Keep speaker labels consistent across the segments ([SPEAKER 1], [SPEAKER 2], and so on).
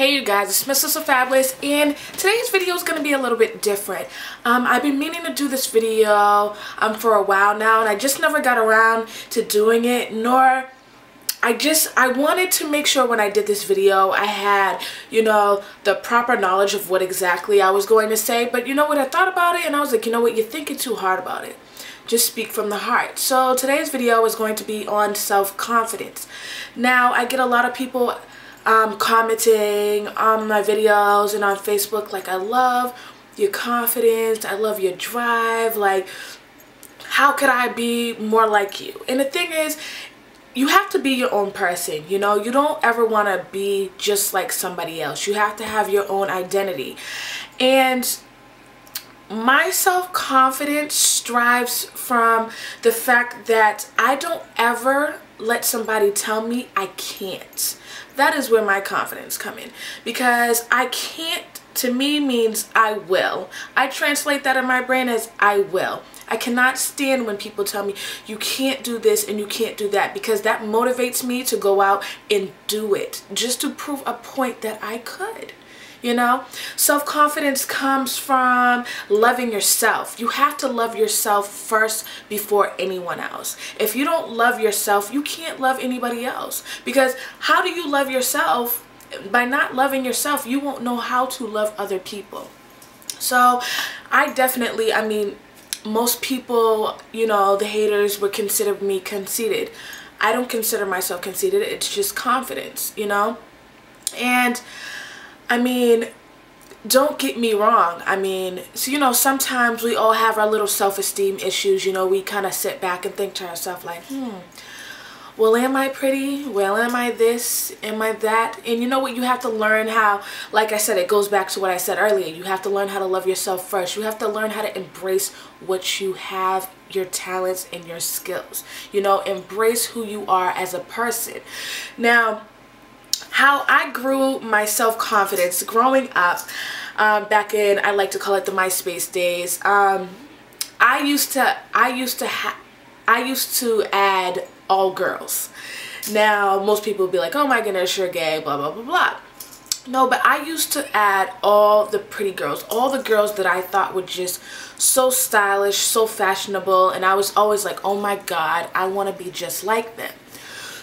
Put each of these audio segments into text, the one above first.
[SPEAKER 1] Hey you guys, it's Miss So Fabulous, and today's video is going to be a little bit different. I've been meaning to do this video for a while now, and I just never got around to doing it, nor I wanted to make sure when I did this video I had, the proper knowledge of what exactly I was going to say. But you know what, I thought about it and I was like, you know what, you're thinking too hard about it. Just speak from the heart. So today's video is going to be on self-confidence. Now, I get a lot of people commenting on my videos and on Facebook like, I love your confidence, I love your drive, like, how could I be more like you? And the thing is, you have to be your own person, you don't ever want to be just like somebody else. You have to have your own identity. And my self-confidence strives from the fact that I don't ever let somebody tell me I can't. That is where my confidence comes in, because I can't to me means I will. I translate that in my brain as I will. I cannot stand when people tell me you can't do this and you can't do that, because that motivates me to go out and do it just to prove a point that I could. Self-confidence comes from loving yourself. You have to love yourself first before anyone else. If you don't love yourself, you can't love anybody else. Because how do you love yourself? By not loving yourself, you won't know how to love other people. So I definitely, most people, the haters would consider me conceited. I don't consider myself conceited. It's just confidence, And don't get me wrong. Sometimes we all have our little self-esteem issues. We kind of sit back and think to ourselves like, well, am I pretty? Well, am I this? Am I that? And you know what? You have to learn how, like I said, it goes back to what I said earlier. You have to learn how to love yourself first. You have to learn how to embrace what you have, your talents and your skills. Embrace who you are as a person. Now, how I grew my self-confidence growing up, back in, I like to call it the MySpace days. I used to add all girls. Now, most people would be like, oh my goodness, you're gay, blah, blah, blah, blah. No, but I used to add all the pretty girls, all the girls that I thought were just so stylish, so fashionable, and I was always like, oh my God, I want to be just like them.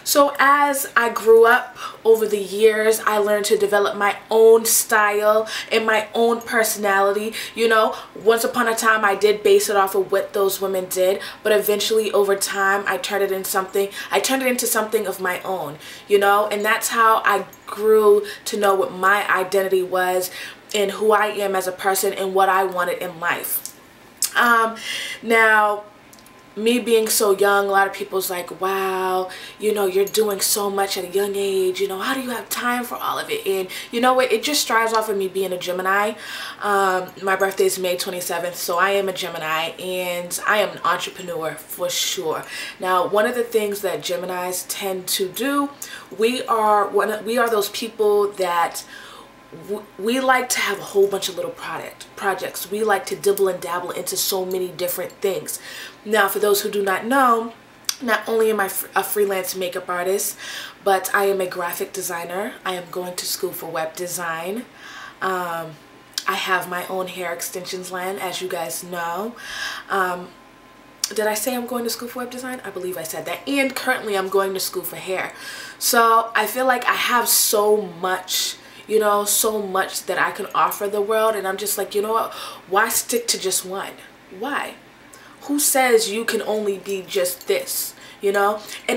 [SPEAKER 1] So as I grew up over the years, I learned to develop my own style and my own personality. Once upon a time, I did base it off of what those women did, but eventually over time, I turned it into something of my own, and that's how I grew to know what my identity was and who I am as a person and what I wanted in life. Now, me being so young, a lot of people's like, wow, you're doing so much at a young age, how do you have time for all of it? And you know what, it just strives off of me being a Gemini. My birthday is May 27th, so I am a Gemini, and I am an entrepreneur for sure. Now, one of the things that Geminis tend to do, we are those people that we like to have a whole bunch of little projects. We like to dibble and dabble into so many different things. Now, for those who do not know, not only am I a freelance makeup artist, but I am a graphic designer. I am going to school for web design. I have my own hair extensions line, as you guys know. Did I say I'm going to school for web design? I believe I said that. And currently I'm going to school for hair. So I feel like I have so much so much that I can offer the world, and I'm just like, you know what, why stick to just one? Why? Who says you can only be just this? And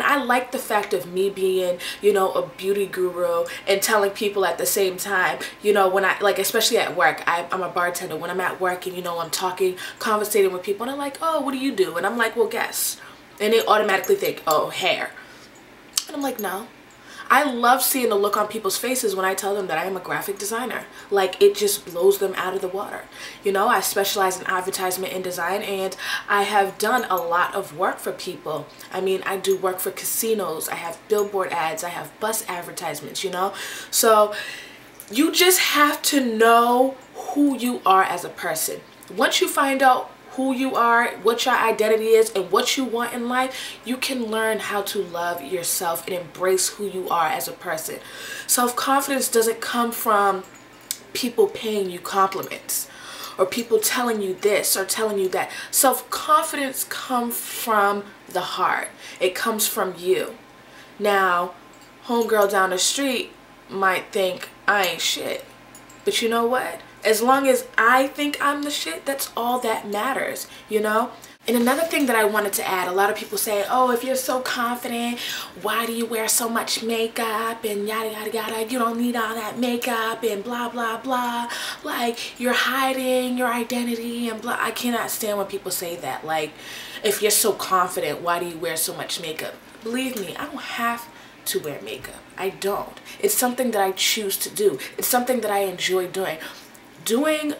[SPEAKER 1] I like the fact of me being, a beauty guru and telling people at the same time, when I, like, especially at work, I'm a bartender. When I'm at work and, I'm conversating with people, and they're like, oh, what do you do? And I'm like, well, guess. And they automatically think, oh, hair. And I'm like, no. I love seeing the look on people's faces when I tell them that I am a graphic designer. Like, it just blows them out of the water. I specialize in advertisement and design, and I have done a lot of work for people. I do work for casinos. I have billboard ads. I have bus advertisements, So you just have to know who you are as a person. Once you find out who you are, what your identity is, and what you want in life, you can learn how to love yourself and embrace who you are as a person. Self-confidence doesn't come from people paying you compliments or people telling you this or telling you that. Self-confidence comes from the heart. It comes from you. Now, homegirl down the street might think I ain't shit. But you know what? As long as I think I'm the shit, that's all that matters, you know? And another thing that I wanted to add, a lot of people say, oh, if you're so confident, why do you wear so much makeup and yada, yada, yada. You don't need all that makeup and blah, blah, blah. Like, you're hiding your identity and blah. I cannot stand when people say that. Like, if you're so confident, why do you wear so much makeup? Believe me, I don't have to wear makeup. I don't. It's something that I choose to do. It's something that I enjoy doing. Doing,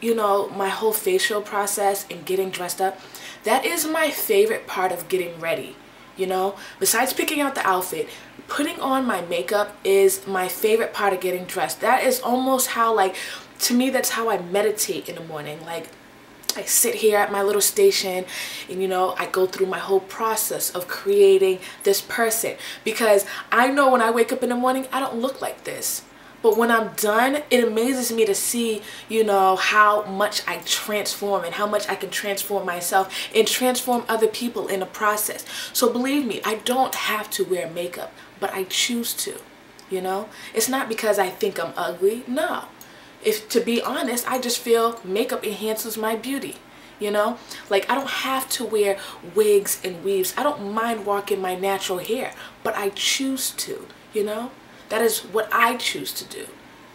[SPEAKER 1] you know, my whole facial process and getting dressed up, that is my favorite part of getting ready, you know? Besides picking out the outfit, putting on my makeup is my favorite part of getting dressed. That is almost how, like, to me, that's how I meditate in the morning. Like, I sit here at my little station and, you know, I go through my whole process of creating this person, because I know when I wake up in the morning, I don't look like this. But when I'm done, it amazes me to see, you know, how much I transform and how much I can transform myself and transform other people in the process. So believe me, I don't have to wear makeup, but I choose to, you know. It's not because I think I'm ugly. No. If, to be honest, I just feel makeup enhances my beauty, you know. Like, I don't have to wear wigs and weaves. I don't mind rocking my natural hair, but I choose to, you know. That is what I choose to do.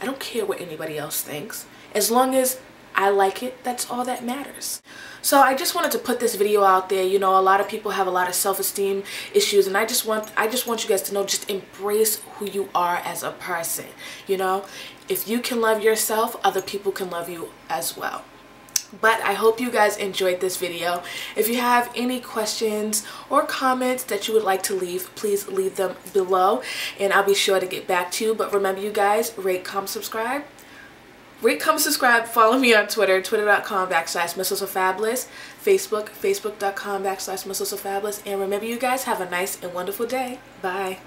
[SPEAKER 1] I don't care what anybody else thinks. As long as I like it, that's all that matters. So I just wanted to put this video out there. You know, a lot of people have a lot of self-esteem issues, and I just want you guys to know, just embrace who you are as a person. You know, if you can love yourself, other people can love you as well. But I hope you guys enjoyed this video. If you have any questions or comments that you would like to leave, please leave them below and I'll be sure to get back to you. But remember, you guys, rate, comment, subscribe. Rate, comment, subscribe. Follow me on Twitter, twitter.com/MissOsFabulous, Facebook, facebook.com/MissOsFabulous. And remember, you guys, have a nice and wonderful day. Bye.